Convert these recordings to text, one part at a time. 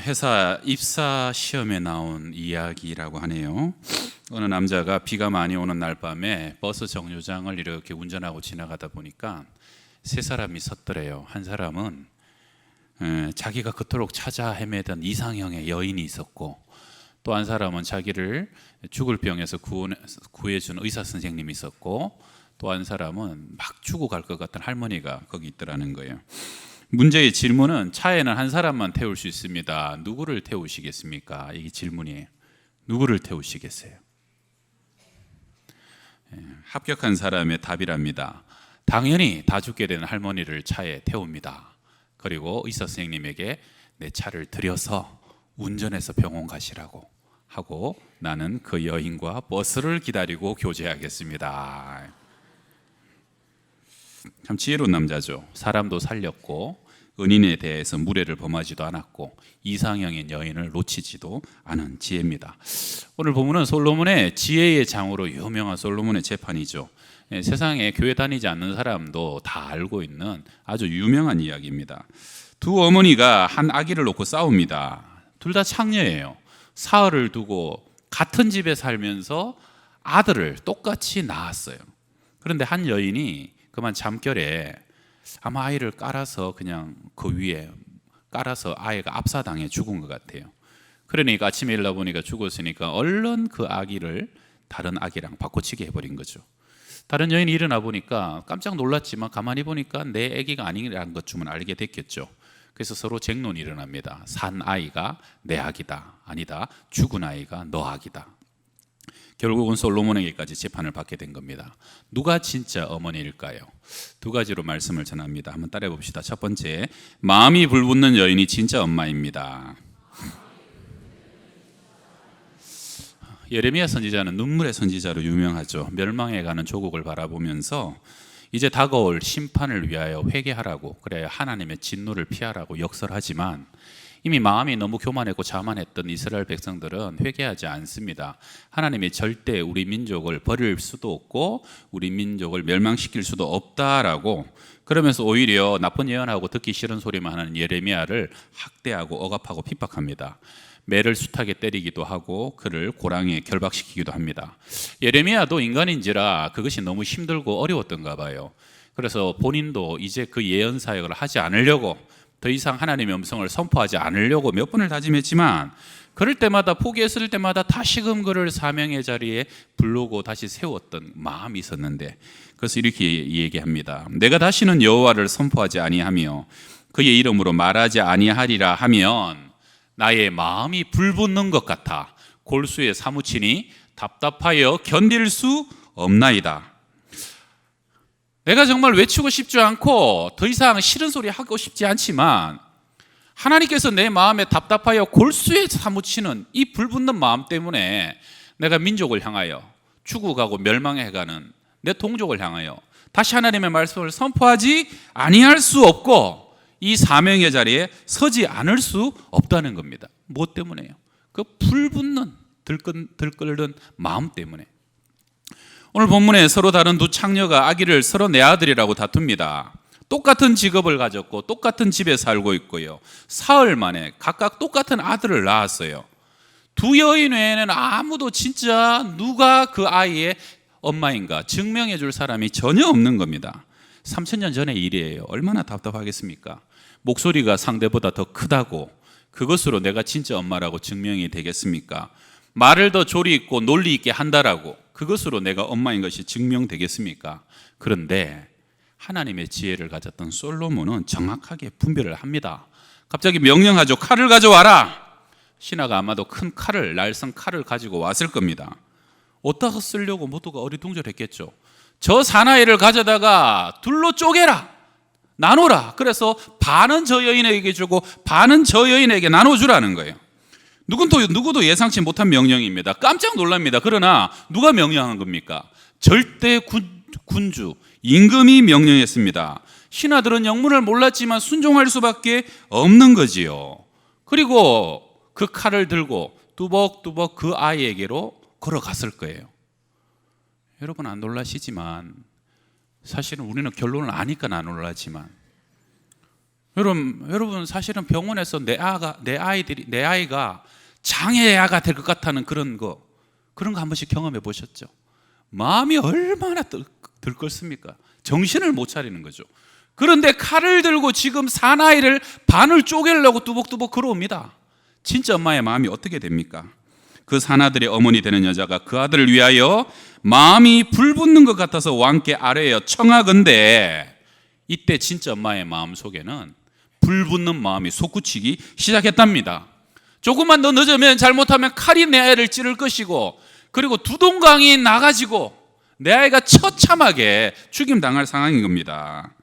회사 입사 시험에 나온 이야기라고 하네요. 어느 남자가 비가 많이 오는 날 밤에 버스 정류장을 이렇게 운전하고 지나가다 보니까 세 사람이 섰더래요. 한 사람은 자기가 그토록 찾아 헤매던 이상형의 여인이 있었고, 또 한 사람은 자기를 죽을 병에서 구해준 의사 선생님이 있었고, 또 한 사람은 막 죽어갈 것 같은 할머니가 거기 있더라는 거예요. 문제의 질문은 차에는 한 사람만 태울 수 있습니다. 누구를 태우시겠습니까? 이게 질문이에요. 누구를 태우시겠어요? 합격한 사람의 답이랍니다. 당연히 다 죽게 되는 할머니를 차에 태웁니다. 그리고 의사 선생님에게 내 차를 들여서 운전해서 병원 가시라고 하고 나는 그 여인과 버스를 기다리고 교제하겠습니다. 참 지혜로운 남자죠. 사람도 살렸고 은인에 대해서 무례를 범하지도 않았고 이상형의 여인을 놓치지도 않은 지혜입니다. 오늘 본문은 솔로몬의 지혜의 장으로 유명한 솔로몬의 재판이죠. 세상에 교회 다니지 않는 사람도 다 알고 있는 아주 유명한 이야기입니다. 두 어머니가 한 아기를 놓고 싸웁니다. 둘 다 창녀예요. 사흘을 두고 같은 집에 살면서 아들을 똑같이 낳았어요. 그런데 한 여인이 그만 잠결에 아마 아이를 깔아서 그냥 그 위에 깔아서 아이가 압사당해 죽은 것 같아요. 그러니까 아침에 일어나보니까 죽었으니까 얼른 그 아기를 다른 아기랑 바꿔치기 해버린 거죠. 다른 여인이 일어나 보니까 깜짝 놀랐지만 가만히 보니까 내 아기가 아니라는 것쯤은 알게 됐겠죠. 그래서 서로 쟁론이 일어납니다. 산 아이가 내 아기다, 아니다, 죽은 아이가 너 아기다. 결국은 솔로몬에게까지 재판을 받게 된 겁니다. 누가 진짜 어머니일까요? 두 가지로 말씀을 전합니다. 한번 따라해 봅시다. 첫 번째, 마음이 불붙는 여인이 진짜 엄마입니다. 예레미야 선지자는 눈물의 선지자로 유명하죠. 멸망해가는 조국을 바라보면서 이제 다가올 심판을 위하여 회개하라고, 그래야 하나님의 진노를 피하라고 역설하지만 이미 마음이 너무 교만했고 자만했던 이스라엘 백성들은 회개하지 않습니다. 하나님이 절대 우리 민족을 버릴 수도 없고 우리 민족을 멸망시킬 수도 없다라고, 그러면서 오히려 나쁜 예언하고 듣기 싫은 소리만 하는 예레미야를 학대하고 억압하고 핍박합니다. 매를 숱하게 때리기도 하고 그를 고랑에 결박시키기도 합니다. 예레미야도 인간인지라 그것이 너무 힘들고 어려웠던가 봐요. 그래서 본인도 이제 그 예언 사역을 하지 않으려고, 더 이상 하나님의 음성을 선포하지 않으려고 몇 번을 다짐했지만 그럴 때마다 포기했을 때마다 다시금 그를 사명의 자리에 부르고 다시 세웠던 마음이 있었는데, 그래서 이렇게 얘기합니다. 내가 다시는 여호와를 선포하지 아니하며 그의 이름으로 말하지 아니하리라 하면 나의 마음이 불붙는 것 같아 골수에 사무치니 답답하여 견딜 수 없나이다. 내가 정말 외치고 싶지 않고 더 이상 싫은 소리 하고 싶지 않지만 하나님께서 내 마음에 답답하여 골수에 사무치는 이 불붙는 마음 때문에 내가 민족을 향하여 죽어가고 멸망해가는 내 동족을 향하여 다시 하나님의 말씀을 선포하지 아니할 수 없고 이 사명의 자리에 서지 않을 수 없다는 겁니다. 무엇 때문에요? 그 불붙는 들끓는 마음 때문에. 오늘 본문에 서로 다른 두 창녀가 아기를 서로 내 아들이라고 다툽니다. 똑같은 직업을 가졌고 똑같은 집에 살고 있고요. 사흘 만에 각각 똑같은 아들을 낳았어요. 두 여인 외에는 아무도 진짜 누가 그 아이의 엄마인가 증명해 줄 사람이 전혀 없는 겁니다. 3000년 전의 일이에요. 얼마나 답답하겠습니까? 목소리가 상대보다 더 크다고 그것으로 내가 진짜 엄마라고 증명이 되겠습니까? 말을 더 조리 있고 논리 있게 한다라고 그것으로 내가 엄마인 것이 증명되겠습니까? 그런데 하나님의 지혜를 가졌던 솔로몬은 정확하게 분별을 합니다. 갑자기 명령하죠. 칼을 가져와라. 신하가 아마도 큰 칼을, 날선 칼을 가지고 왔을 겁니다. 어디다가 쓰려고 모두가 어리둥절했겠죠. 저 사나이를 가져다가 둘로 쪼개라, 나누라. 그래서 반은 저 여인에게 주고 반은 저 여인에게 나눠주라는 거예요. 누구도 예상치 못한 명령입니다. 깜짝 놀랍니다. 그러나 누가 명령한 겁니까? 절대 군주 임금이 명령했습니다. 신하들은 영문을 몰랐지만 순종할 수밖에 없는 거지요. 그리고 그 칼을 들고 뚜벅뚜벅 그 아이에게로 걸어갔을 거예요. 여러분 안 놀라시지만 사실은 우리는 결론을 아니까 안 놀라지만 여러분 사실은 병원에서 내 아이가 장애아가 될 것 같다는 그런 거 한 번씩 경험해 보셨죠? 마음이 얼마나 들끓습니까? 정신을 못 차리는 거죠. 그런데 칼을 들고 지금 사나이를 반을 쪼개려고 뚜벅뚜벅 걸어옵니다. 진짜 엄마의 마음이 어떻게 됩니까? 그 사나들의 어머니 되는 여자가 그 아들을 위하여 마음이 불붙는 것 같아서 왕께 아뢰어 청하건대, 이때 진짜 엄마의 마음 속에는 불붙는 마음이 솟구치기 시작했답니다. 조금만 더 늦으면, 잘못하면 칼이 내 아이를 찌를 것이고, 그리고 두동강이 나가지고 내 아이가 처참하게 죽임당할 상황인 겁니다.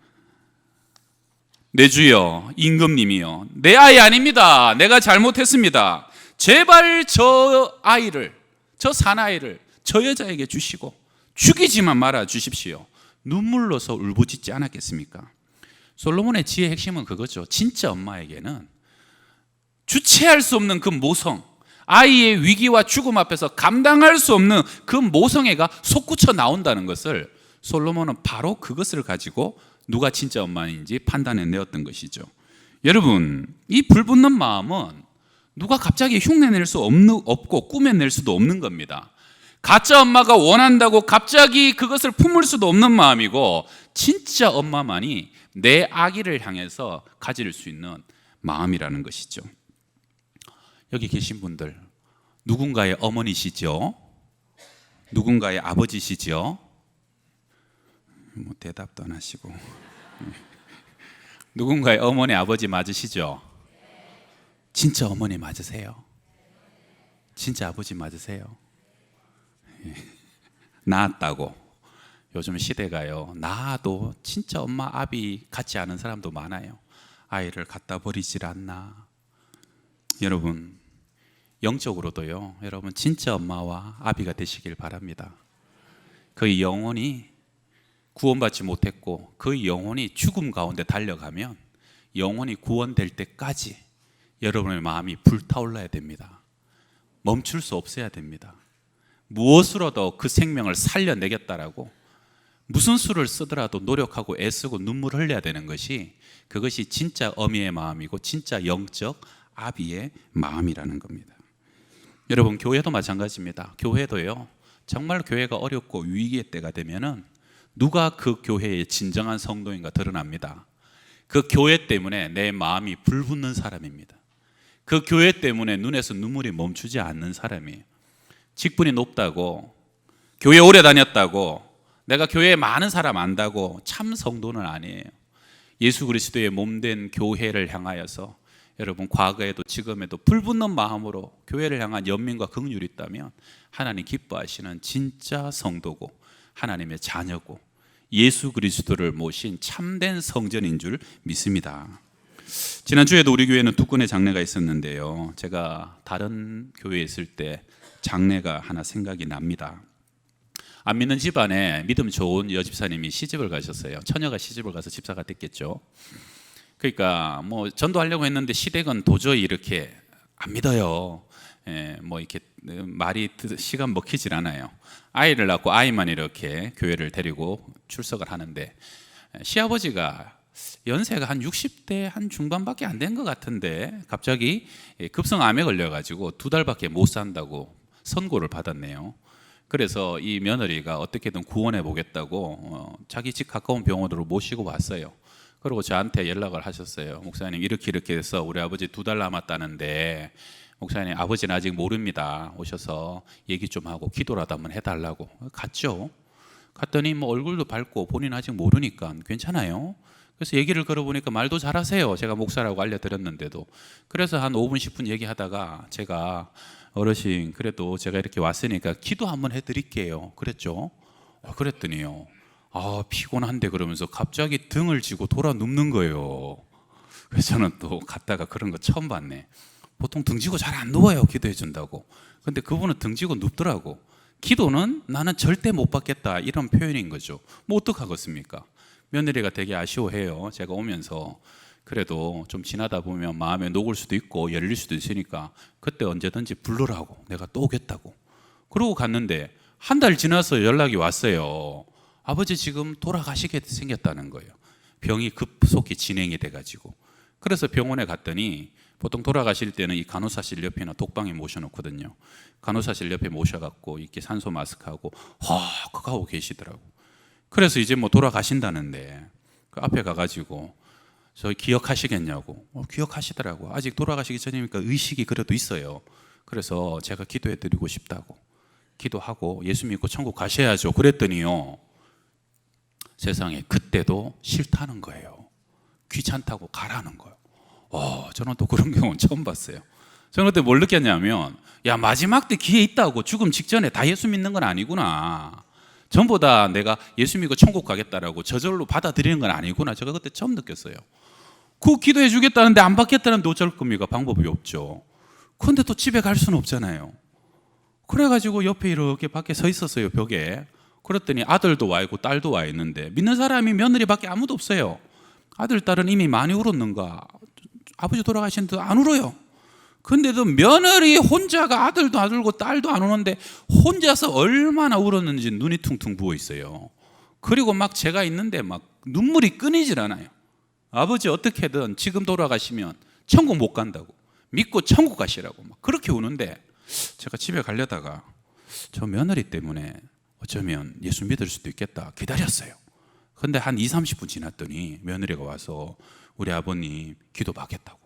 내 주여, 임금님이요, 내 아이 아닙니다. 내가 잘못했습니다. 제발 저 사나이를 저 여자에게 주시고 죽이지만 말아 주십시오. 눈물로서 울부짖지 않았겠습니까? 솔로몬의 지혜의 핵심은 그거죠. 진짜 엄마에게는 주체할 수 없는 그 모성, 아이의 위기와 죽음 앞에서 감당할 수 없는 그 모성애가 솟구쳐 나온다는 것을 솔로몬은 바로 그것을 가지고 누가 진짜 엄마인지 판단해 내었던 것이죠. 여러분, 이 불붙는 마음은 누가 갑자기 흉내낼 수 없고 꾸며낼 수도 없는 겁니다. 가짜 엄마가 원한다고 갑자기 그것을 품을 수도 없는 마음이고, 진짜 엄마만이 내 아기를 향해서 가질 수 있는 마음이라는 것이죠. 여기 계신 분들, 누군가의 어머니시죠? 누군가의 아버지시죠? 뭐 대답도 안 하시고. 누군가의 어머니, 아버지 맞으시죠? 진짜 어머니 맞으세요? 진짜 아버지 맞으세요? 낳았다고. 요즘 시대가요, 낳아도 진짜 엄마, 아비 같지 않은 사람도 많아요. 아이를 갖다 버리질 않나. 여러분, 영적으로도요, 여러분 진짜 엄마와 아비가 되시길 바랍니다. 그 영혼이 구원받지 못했고 그 영혼이 죽음 가운데 달려가면 영혼이 구원될 때까지 여러분의 마음이 불타올라야 됩니다. 멈출 수 없어야 됩니다. 무엇으로도 그 생명을 살려내겠다라고 무슨 수를 쓰더라도 노력하고 애쓰고 눈물 흘려야 되는 것이, 그것이 진짜 어미의 마음이고 진짜 영적 아비의 마음이라는 겁니다. 여러분, 교회도 마찬가지입니다. 교회도요, 정말 교회가 어렵고 위기의 때가 되면은 누가 그 교회의 진정한 성도인가 드러납니다. 그 교회 때문에 내 마음이 불붙는 사람입니다. 그 교회 때문에 눈에서 눈물이 멈추지 않는 사람이에요. 직분이 높다고, 교회 오래 다녔다고, 내가 교회에 많은 사람 안다고 참 성도는 아니에요. 예수 그리스도의 몸된 교회를 향하여서 여러분, 과거에도 지금에도 불붙는 마음으로 교회를 향한 연민과 긍휼이 있다면 하나님 기뻐하시는 진짜 성도고 하나님의 자녀고 예수 그리스도를 모신 참된 성전인 줄 믿습니다. 지난주에도 우리 교회는 두 건의 장례가 있었는데요, 제가 다른 교회에 있을 때 장례가 하나 생각이 납니다. 안 믿는 집안에 믿음 좋은 여집사님이 시집을 가셨어요. 처녀가 시집을 가서 집사가 됐겠죠. 그러니까 뭐 전도하려고 했는데 시댁은 도저히 이렇게 안 믿어요. 뭐 이렇게 말이 시간 먹히질 않아요. 아이를 낳고 아이만 이렇게 교회를 데리고 출석을 하는데, 시아버지가 연세가 한 60대 한 중반밖에 안 된 것 같은데 갑자기 급성암에 걸려가지고 2달밖에 못 산다고 선고를 받았네요. 그래서 이 며느리가 어떻게든 구원해 보겠다고 자기 집 가까운 병원으로 모시고 왔어요. 그리고 저한테 연락을 하셨어요. 목사님, 이렇게 해서 우리 아버지 2달 남았다는데 목사님, 아버지는 아직 모릅니다. 오셔서 얘기 좀 하고 기도라도 한번 해달라고. 갔죠. 갔더니 뭐 얼굴도 밝고 본인 아직 모르니까 괜찮아요. 그래서 얘기를 걸어보니까 말도 잘하세요. 제가 목사라고 알려드렸는데도. 그래서 한 5분 10분 얘기하다가 제가, 어르신, 그래도 제가 이렇게 왔으니까 기도 한번 해드릴게요 그랬죠. 그랬더니요, 피곤한데 그러면서 갑자기 등을 쥐고 돌아 눕는 거예요. 그래서 저는 또 갔다가 그런 거 처음 봤네. 보통 등 쥐고 잘 안 누워요, 기도해 준다고. 근데 그분은 등 쥐고 눕더라고. 기도는 나는 절대 못 받겠다, 이런 표현인 거죠. 뭐 어떡하겠습니까? 며느리가 되게 아쉬워해요. 제가 오면서 그래도 좀 지나다 보면 마음에 녹을 수도 있고 열릴 수도 있으니까 그때 언제든지 부르라고, 내가 또 오겠다고. 그러고 갔는데 한 달 지나서 연락이 왔어요. 아버지 지금 돌아가시게 생겼다는 거예요. 병이 급속히 진행이 돼가지고. 그래서 병원에 갔더니 보통 돌아가실 때는 이 간호사실 옆에나 독방에 모셔놓거든요. 간호사실 옆에 모셔갖고 이렇게 산소 마스크하고 헉 하고 계시더라고. 그래서 이제 뭐 돌아가신다는데 그 앞에 가가지고 저 기억하시겠냐고. 기억하시더라고. 아직 돌아가시기 전이니까 의식이 그래도 있어요. 그래서 제가 기도해드리고 싶다고. 기도하고 예수 믿고 천국 가셔야죠. 그랬더니요, 세상에 그때도 싫다는 거예요. 귀찮다고 가라는 거예요. 저는 또 그런 경우는 처음 봤어요. 저는 그때 뭘 느꼈냐면, 야, 마지막 때 기회 있다고 죽음 직전에 다 예수 믿는 건 아니구나. 전부 다 내가 예수 믿고 천국 가겠다라고 저절로 받아들이는 건 아니구나. 제가 그때 처음 느꼈어요. 그 기도해 주겠다는데 안 받겠다는데 어쩔 겁니까? 방법이 없죠. 그런데 또 집에 갈 수는 없잖아요. 그래가지고 옆에 이렇게 밖에 서 있었어요, 벽에. 그랬더니 아들도 와 있고 딸도 와 있는데 믿는 사람이 며느리밖에 아무도 없어요. 아들, 딸은 이미 많이 울었는가? 아버지 돌아가시는데 안 울어요. 근데도 며느리 혼자가 아들도 안 울고 딸도 안 우는데 혼자서 얼마나 울었는지 눈이 퉁퉁 부어 있어요. 그리고 막 제가 있는데 막 눈물이 끊이질 않아요. 아버지 어떻게든 지금 돌아가시면 천국 못 간다고, 믿고 천국 가시라고 막 그렇게 우는데, 제가 집에 가려다가 저 며느리 때문에 어쩌면 예수 믿을 수도 있겠다 기다렸어요. 근데 한 20-30분 지났더니 며느리가 와서 우리 아버님 기도 받겠다고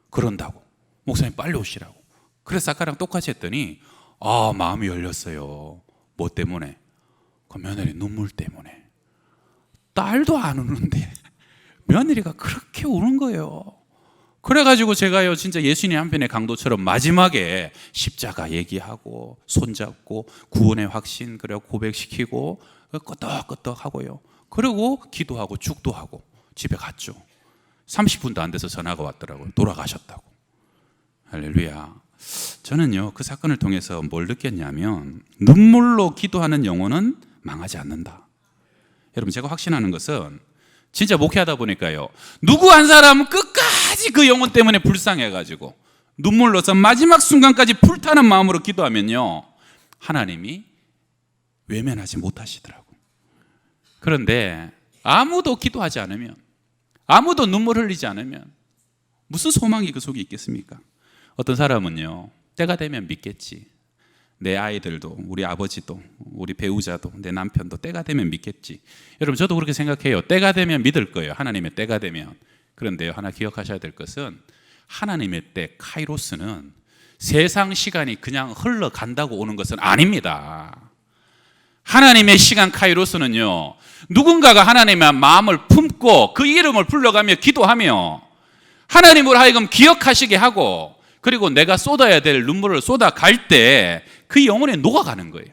그런다고, 목사님 빨리 오시라고. 그래서 아까랑 똑같이 했더니 마음이 열렸어요. 뭐 때문에? 그 며느리 눈물 때문에. 딸도 안 우는데 며느리가 그렇게 우는 거예요. 그래가지고 제가요, 진짜 예수님 한편의 강도처럼 마지막에 십자가 얘기하고 손잡고 구원의 확신 그래 고백시키고 끄떡끄떡 하고요. 그리고 기도하고 축도하고 집에 갔죠. 30분도 안 돼서 전화가 왔더라고요. 돌아가셨다고. 할렐루야. 저는요, 그 사건을 통해서 뭘 느꼈냐면, 눈물로 기도하는 영혼은 망하지 않는다. 여러분, 제가 확신하는 것은 진짜 목회하다 보니까요, 누구 한 사람은 끝까지 그 영혼 때문에 불쌍해가지고 눈물로서 마지막 순간까지 불타는 마음으로 기도하면요, 하나님이 외면하지 못하시더라고요. 그런데 아무도 기도하지 않으면, 아무도 눈물 흘리지 않으면 무슨 소망이 그 속에 있겠습니까? 어떤 사람은요, 때가 되면 믿겠지. 내 아이들도, 우리 아버지도, 우리 배우자도, 내 남편도 때가 되면 믿겠지. 여러분, 저도 그렇게 생각해요. 때가 되면 믿을 거예요. 하나님의 때가 되면. 그런데요, 하나 기억하셔야 될 것은, 하나님의 때, 카이로스는 세상 시간이 그냥 흘러간다고 오는 것은 아닙니다. 하나님의 시간 카이로스는요, 누군가가 하나님의 마음을 품고 그 이름을 불러가며 기도하며 하나님으로 하여금 기억하시게 하고, 그리고 내가 쏟아야 될 눈물을 쏟아갈 때 그 영혼에 녹아가는 거예요.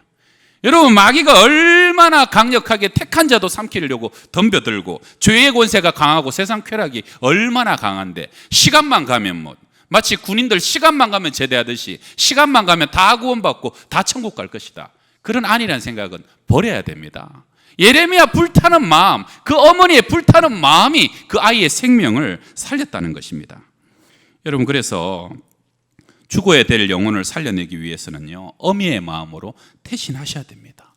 여러분, 마귀가 얼마나 강력하게 택한 자도 삼키려고 덤벼들고, 죄의 권세가 강하고 세상 쾌락이 얼마나 강한데, 시간만 가면 뭐 마치 군인들 시간만 가면 제대하듯이 시간만 가면 다 구원받고 다 천국 갈 것이다. 그런 안이라는 생각은 버려야 됩니다. 예레미야 불타는 마음, 그 어머니의 불타는 마음이 그 아이의 생명을 살렸다는 것입니다. 여러분, 그래서 죽어야 될 영혼을 살려내기 위해서는요, 어미의 마음으로 태신하셔야 됩니다.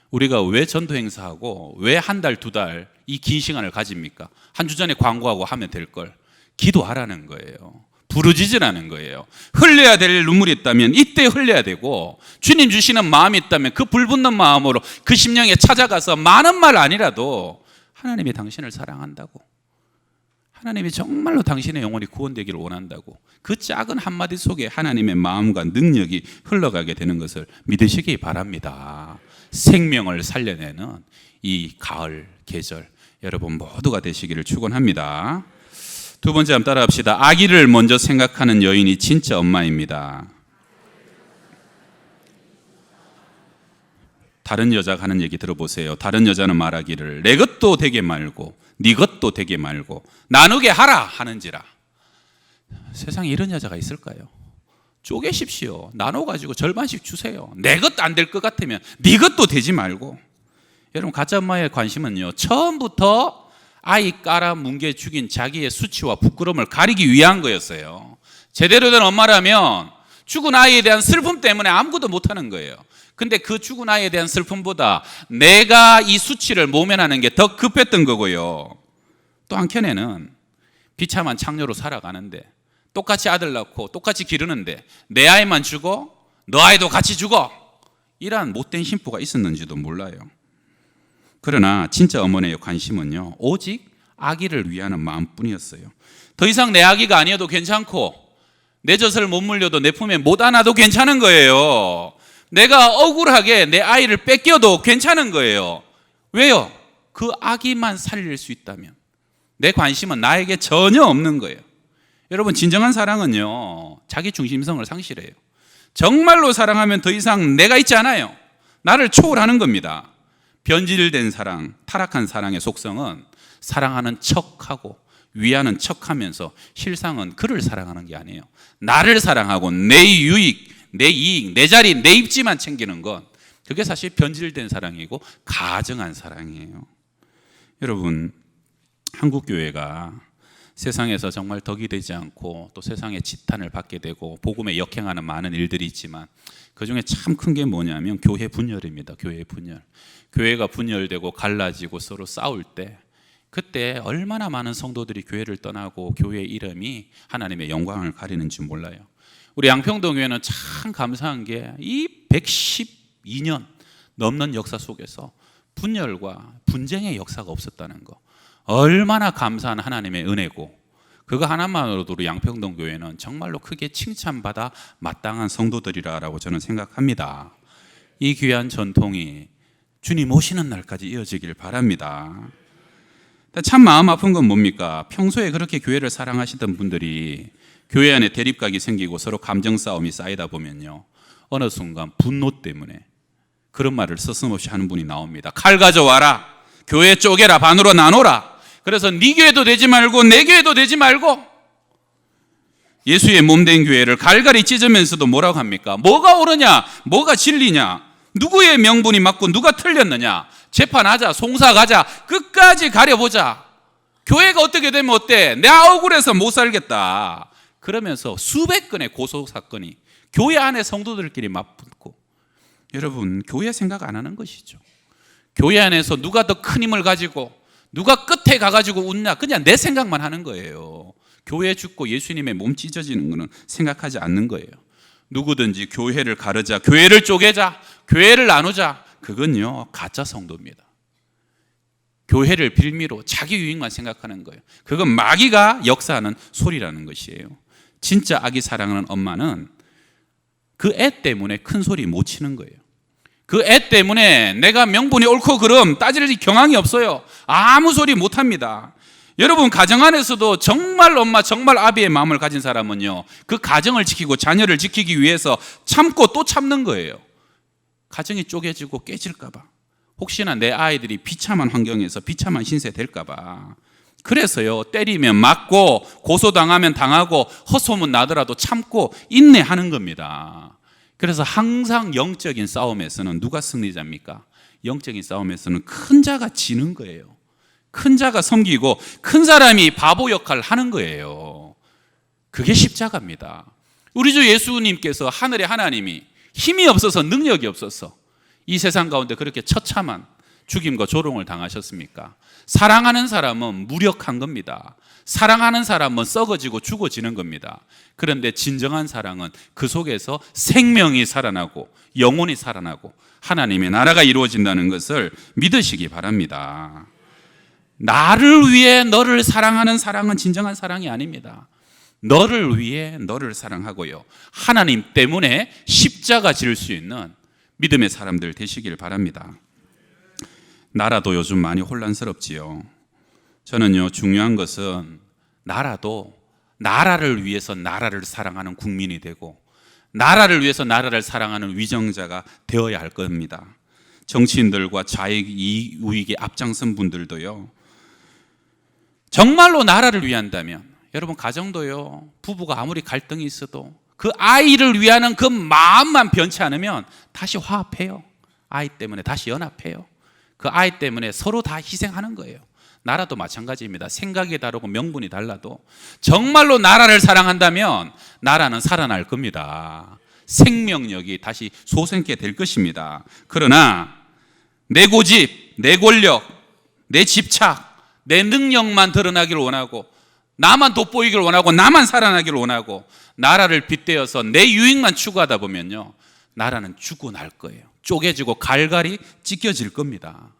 우리가 왜 전도 행사하고 왜 한 달, 두 달 이 긴 시간을 가집니까? 한 주 전에 광고하고 하면 될 걸. 기도하라는 거예요. 부르짖으라는 거예요. 흘려야 될 눈물이 있다면 이때 흘려야 되고, 주님 주시는 마음이 있다면 그 불붙는 마음으로 그 심령에 찾아가서 많은 말 아니라도 하나님이 당신을 사랑한다고, 하나님이 정말로 당신의 영혼이 구원되기를 원한다고, 그 작은 한마디 속에 하나님의 마음과 능력이 흘러가게 되는 것을 믿으시기 바랍니다. 생명을 살려내는 이 가을 계절, 여러분 모두가 되시기를 축원합니다. 두 번째 한번 따라합시다. 아기를 먼저 생각하는 여인이 진짜 엄마입니다. 다른 여자가 하는 얘기 들어보세요. 다른 여자는 말하기를 내 것도 되게 말고 네 것도 되게 말고 나누게 하라 하는지라. 세상에 이런 여자가 있을까요? 쪼개십시오. 나눠가지고 절반씩 주세요. 내 것도 안 될 것 같으면 네 것도 되지 말고. 여러분, 가짜 엄마의 관심은요, 처음부터 아이 깔아 뭉개 죽인 자기의 수치와 부끄러움을 가리기 위한 거였어요. 제대로 된 엄마라면 죽은 아이에 대한 슬픔 때문에 아무것도 못하는 거예요. 근데 그 죽은 아이에 대한 슬픔보다 내가 이 수치를 모면하는 게 더 급했던 거고요. 또 한켠에는 비참한 창녀로 살아가는데, 똑같이 아들 낳고 똑같이 기르는데 내 아이만 죽어? 너 아이도 같이 죽어? 이러한 못된 심부가 있었는지도 몰라요. 그러나 진짜 어머니의 관심은요, 오직 아기를 위하는 마음뿐이었어요. 더 이상 내 아기가 아니어도 괜찮고 내 젖을 못 물려도 내 품에 못 안아도 괜찮은 거예요. 내가 억울하게 내 아이를 뺏겨도 괜찮은 거예요. 왜요? 그 아기만 살릴 수 있다면. 내 관심은 나에게 전혀 없는 거예요. 여러분, 진정한 사랑은요, 자기 중심성을 상실해요. 정말로 사랑하면 더 이상 내가 있지 않아요. 나를 초월하는 겁니다. 변질된 사랑, 타락한 사랑의 속성은 사랑하는 척하고 위하는 척하면서 실상은 그를 사랑하는 게 아니에요. 나를 사랑하고 내 유익, 내 이익, 내 자리, 내 입지만 챙기는 건, 그게 사실 변질된 사랑이고 가증한 사랑이에요. 여러분, 한국교회가 세상에서 정말 덕이 되지 않고 또 세상의 지탄을 받게 되고 복음에 역행하는 많은 일들이 있지만, 그중에 참 큰 게 뭐냐면 교회 분열입니다. 교회 분열. 교회가 분열되고 갈라지고 서로 싸울 때, 그때 얼마나 많은 성도들이 교회를 떠나고 교회의 이름이 하나님의 영광을 가리는지 몰라요. 우리 양평동 교회는 참 감사한 게 이 112년 넘는 역사 속에서 분열과 분쟁의 역사가 없었다는 거, 얼마나 감사한 하나님의 은혜고, 그거 하나만으로도 우리 양평동 교회는 정말로 크게 칭찬받아 마땅한 성도들이라고 저는 생각합니다. 이 귀한 전통이 주님 오시는 날까지 이어지길 바랍니다. 참 마음 아픈 건 뭡니까? 평소에 그렇게 교회를 사랑하시던 분들이 교회 안에 대립각이 생기고 서로 감정 싸움이 쌓이다 보면요, 어느 순간 분노 때문에 그런 말을 서슴없이 하는 분이 나옵니다. 칼 가져와라. 교회 쪼개라. 반으로 나눠라. 그래서 네 교회도 되지 말고 내 교회도 되지 말고. 예수의 몸된 교회를 갈갈이 찢으면서도 뭐라고 합니까? 뭐가 옳으냐, 뭐가 진리냐, 누구의 명분이 맞고 누가 틀렸느냐, 재판하자, 송사가자, 끝까지 가려보자. 교회가 어떻게 되면 어때? 내가 억울해서 못 살겠다. 그러면서 수백 건의 고소사건이 교회 안에 성도들끼리 맞붙고, 여러분, 교회 생각 안 하는 것이죠. 교회 안에서 누가 더 큰 힘을 가지고 누가 끝에 가가지고 웃냐, 그냥 내 생각만 하는 거예요. 교회 죽고 예수님의 몸 찢어지는 거는 생각하지 않는 거예요. 누구든지 교회를 가르자, 교회를 쪼개자, 교회를 나누자, 그건요 가짜 성도입니다. 교회를 빌미로 자기 유익만 생각하는 거예요. 그건 마귀가 역사하는 소리라는 것이에요. 진짜 아기 사랑하는 엄마는 그 애 때문에 큰 소리 못 치는 거예요. 그 애 때문에 내가 명분이 옳고 그름 따질 경황이 없어요. 아무 소리 못 합니다. 여러분, 가정 안에서도 정말 엄마, 정말 아비의 마음을 가진 사람은요, 그 가정을 지키고 자녀를 지키기 위해서 참고 또 참는 거예요. 가정이 쪼개지고 깨질까 봐, 혹시나 내 아이들이 비참한 환경에서 비참한 신세 될까 봐, 그래서요, 때리면 맞고 고소당하면 당하고 헛소문 나더라도 참고 인내하는 겁니다. 그래서 항상 영적인 싸움에서는 누가 승리자입니까? 영적인 싸움에서는 큰 자가 지는 거예요. 큰 자가 섬기고 큰 사람이 바보 역할을 하는 거예요. 그게 십자가입니다. 우리 주 예수님께서, 하늘의 하나님이 힘이 없어서, 능력이 없어서 이 세상 가운데 그렇게 처참한 죽임과 조롱을 당하셨습니까? 사랑하는 사람은 무력한 겁니다. 사랑하는 사람은 썩어지고 죽어지는 겁니다. 그런데 진정한 사랑은 그 속에서 생명이 살아나고 영혼이 살아나고 하나님의 나라가 이루어진다는 것을 믿으시기 바랍니다. 나를 위해 너를 사랑하는 사랑은 진정한 사랑이 아닙니다. 너를 위해 너를 사랑하고요, 하나님 때문에 십자가 질 수 있는 믿음의 사람들 되시길 바랍니다. 나라도 요즘 많이 혼란스럽지요. 저는요, 중요한 것은 나라도 나라를 위해서 나라를 사랑하는 국민이 되고, 나라를 위해서 나라를 사랑하는 위정자가 되어야 할 겁니다. 정치인들과 좌익 우익에 앞장선 분들도요, 정말로 나라를 위한다면, 여러분, 가정도요, 부부가 아무리 갈등이 있어도 그 아이를 위하는 그 마음만 변치 않으면 다시 화합해요. 아이 때문에 다시 연합해요. 그 아이 때문에 서로 다 희생하는 거예요. 나라도 마찬가지입니다. 생각이 다르고 명분이 달라도 정말로 나라를 사랑한다면 나라는 살아날 겁니다. 생명력이 다시 솟게 될 것입니다. 그러나 내 고집, 내 권력, 내 집착, 내 능력만 드러나기를 원하고 나만 돋보이길 원하고 나만 살아나길 원하고 나라를 빗대어서 내 유익만 추구하다 보면요, 나라는 죽고 날 거예요. 쪼개지고 갈갈이 찢겨질 겁니다.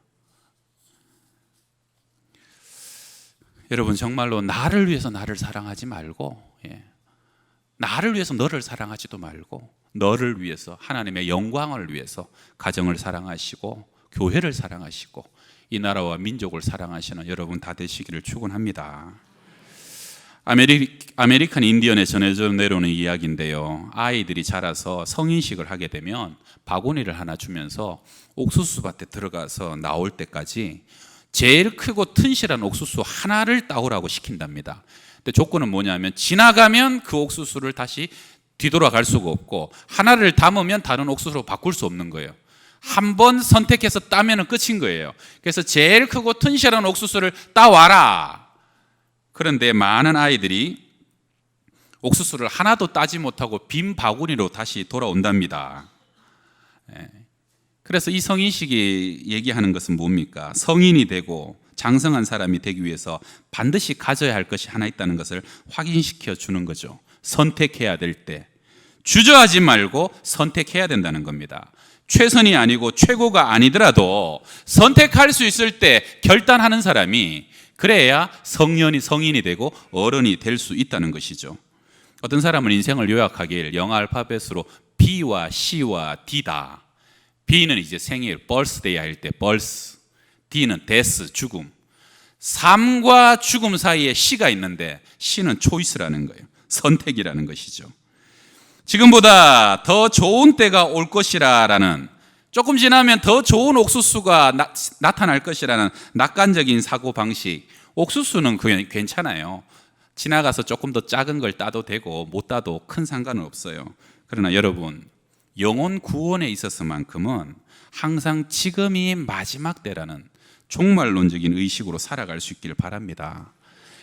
여러분, 정말로 나를 위해서 나를 사랑하지 말고, 나를 위해서 너를 사랑하지도 말고, 너를 위해서, 하나님의 영광을 위해서 가정을 사랑하시고 교회를 사랑하시고 이 나라와 민족을 사랑하시는 여러분 다 되시기를 축원합니다. 아메리칸 인디언에 전해져 내려오는 이야기인데요, 아이들이 자라서 성인식을 하게 되면 바구니를 하나 주면서 옥수수밭에 들어가서 나올 때까지 제일 크고 튼실한 옥수수 하나를 따오라고 시킨답니다. 근데 조건은 뭐냐면 지나가면 그 옥수수를 다시 뒤돌아갈 수가 없고 하나를 담으면 다른 옥수수로 바꿀 수 없는 거예요. 한 번 선택해서 따면 끝인 거예요. 그래서 제일 크고 튼실한 옥수수를 따와라. 그런데 많은 아이들이 옥수수를 하나도 따지 못하고 빈 바구니로 다시 돌아온답니다. 그래서 이 성인식이 얘기하는 것은 뭡니까? 성인이 되고 장성한 사람이 되기 위해서 반드시 가져야 할 것이 하나 있다는 것을 확인시켜 주는 거죠. 선택해야 될 때 주저하지 말고 선택해야 된다는 겁니다. 최선이 아니고 최고가 아니더라도 선택할 수 있을 때 결단하는 사람이, 그래야 성인이 되고 어른이 될 수 있다는 것이죠. 어떤 사람은 인생을 요약하길 영어 알파벳으로 B와 C와 D다. B는 이제 생일, birthday 할 때 birth, D는 death, 죽음. 삶과 죽음 사이에 C가 있는데 C는 choice라는 거예요. 선택이라는 것이죠. 지금보다 더 좋은 때가 올 것이라는, 조금 지나면 더 좋은 옥수수가 나타날 것이라는 낙관적인 사고방식. 옥수수는 괜찮아요. 지나가서 조금 더 작은 걸 따도 되고 못 따도 큰 상관은 없어요. 그러나 여러분, 영혼 구원에 있어서만큼은 항상 지금이 마지막 때라는 종말론적인 의식으로 살아갈 수 있기를 바랍니다.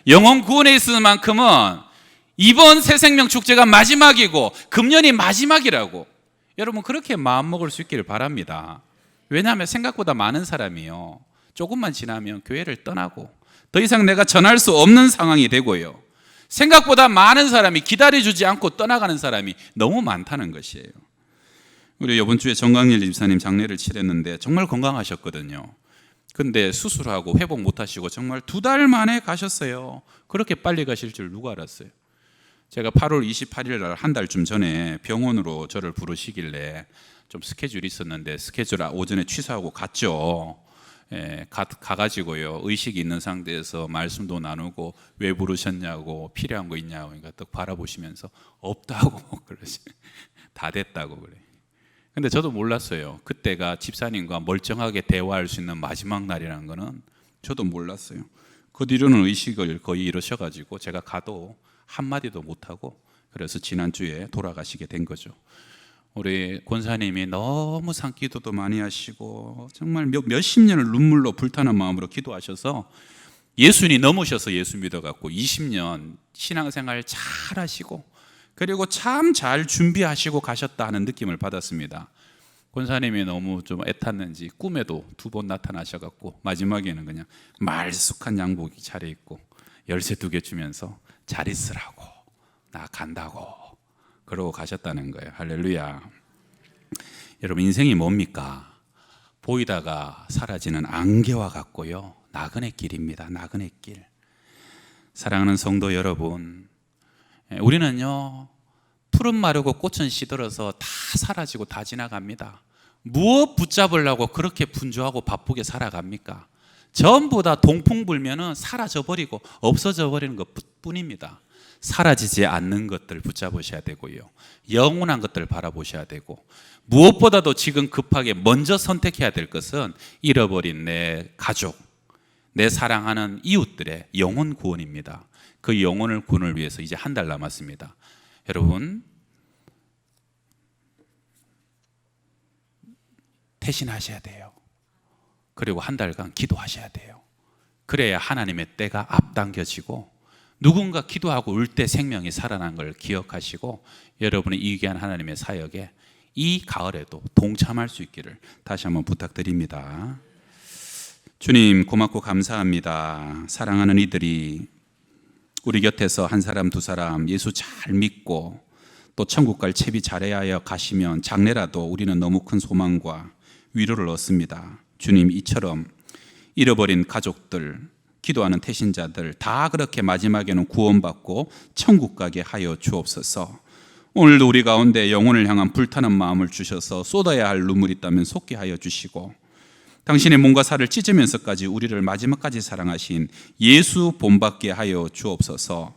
영혼 구원에 있어서만큼은 이번 새생명 축제가 마지막이고 금년이 마지막이라고 여러분 그렇게 마음먹을 수 있기를 바랍니다. 왜냐하면 생각보다 많은 사람이요, 조금만 지나면 교회를 떠나고 더 이상 내가 전할 수 없는 상황이 되고요, 생각보다 많은 사람이 기다려주지 않고 떠나가는 사람이 너무 많다는 것이에요. 우리 이번 주에 정광일 집사님 장례를 치렀는데 정말 건강하셨거든요. 근데 수술하고 회복 못하시고 정말 2달 만에 가셨어요. 그렇게 빨리 가실 줄 누가 알았어요? 제가 8월 28일 날 한 달쯤 전에 병원으로 저를 부르시길래 좀 스케줄이 있었는데 스케줄 오전에 취소하고 갔죠. 가가지고요, 의식이 있는 상태에서 말씀도 나누고 왜 부르셨냐고, 필요한 거 있냐고, 그러니까 딱 바라보시면서 없다고 그러시, 다 됐다고 그래. 근데 저도 몰랐어요. 그때가 집사님과 멀쩡하게 대화할 수 있는 마지막 날이라는 거는 저도 몰랐어요. 그 뒤로는 의식을 거의 잃으셔가지고 제가 가도 한마디도 못하고, 그래서 지난주에 돌아가시게 된 거죠. 우리 권사님이 너무 산기도도 많이 하시고 정말 몇십 년을 눈물로 불타는 마음으로 기도하셔서 예순이 넘으셔서 예수 믿어갖고 20년 신앙생활 잘 하시고 그리고 참 잘 준비하시고 가셨다 하는 느낌을 받았습니다. 권사님이 너무 좀 애탔는지 꿈에도 2번 나타나셔갖고 마지막에는 그냥 말쑥한 양복이 차려입고 열쇠 2개 주면서 잘 있으라고, 나 간다고 그러고 가셨다는 거예요. 할렐루야. 여러분, 인생이 뭡니까? 보이다가 사라지는 안개와 같고요, 나그네 길입니다. 나그네 길. 사랑하는 성도 여러분, 우리는요 푸른 마르고 꽃은 시들어서 다 사라지고 다 지나갑니다. 무엇 붙잡으려고 그렇게 분주하고 바쁘게 살아갑니까? 전부 다 동풍 불면은 사라져버리고 없어져 버리는 것뿐입니다. 사라지지 않는 것들 붙잡으셔야 되고요, 영원한 것들 바라보셔야 되고, 무엇보다도 지금 급하게 먼저 선택해야 될 것은 잃어버린 내 가족, 내 사랑하는 이웃들의 영혼 구원입니다. 그 영혼을 구원을 위해서 이제 한 달 남았습니다. 여러분, 태신하셔야 돼요. 그리고 한 달간 기도하셔야 돼요. 그래야 하나님의 때가 앞당겨지고 누군가 기도하고 울 때 생명이 살아난 걸 기억하시고 여러분이 이 귀한 하나님의 사역에 이 가을에도 동참할 수 있기를 다시 한번 부탁드립니다. 주님, 고맙고 감사합니다. 사랑하는 이들이 우리 곁에서 한 사람 두 사람 예수 잘 믿고 또 천국 갈 채비 잘해야 하여 가시면 장래라도 우리는 너무 큰 소망과 위로를 얻습니다. 주님, 이처럼 잃어버린 가족들, 기도하는 태신자들 다 그렇게 마지막에는 구원받고 천국 가게 하여 주옵소서. 오늘도 우리 가운데 영혼을 향한 불타는 마음을 주셔서 쏟아야 할 눈물이 있다면 쏟게 하여 주시고, 당신의 몸과 살을 찢으면서까지 우리를 마지막까지 사랑하신 예수 본받게 하여 주옵소서.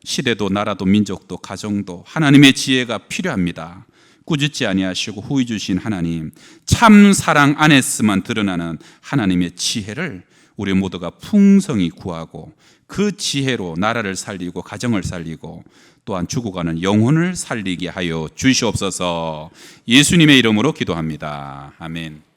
시대도 나라도 민족도 가정도 하나님의 지혜가 필요합니다. 꾸짖지 아니하시고 후히 주신 하나님, 참 사랑 안에서만 드러나는 하나님의 지혜를 우리 모두가 풍성히 구하고 그 지혜로 나라를 살리고 가정을 살리고 또한 죽어가는 영혼을 살리게 하여 주시옵소서. 예수님의 이름으로 기도합니다. 아멘.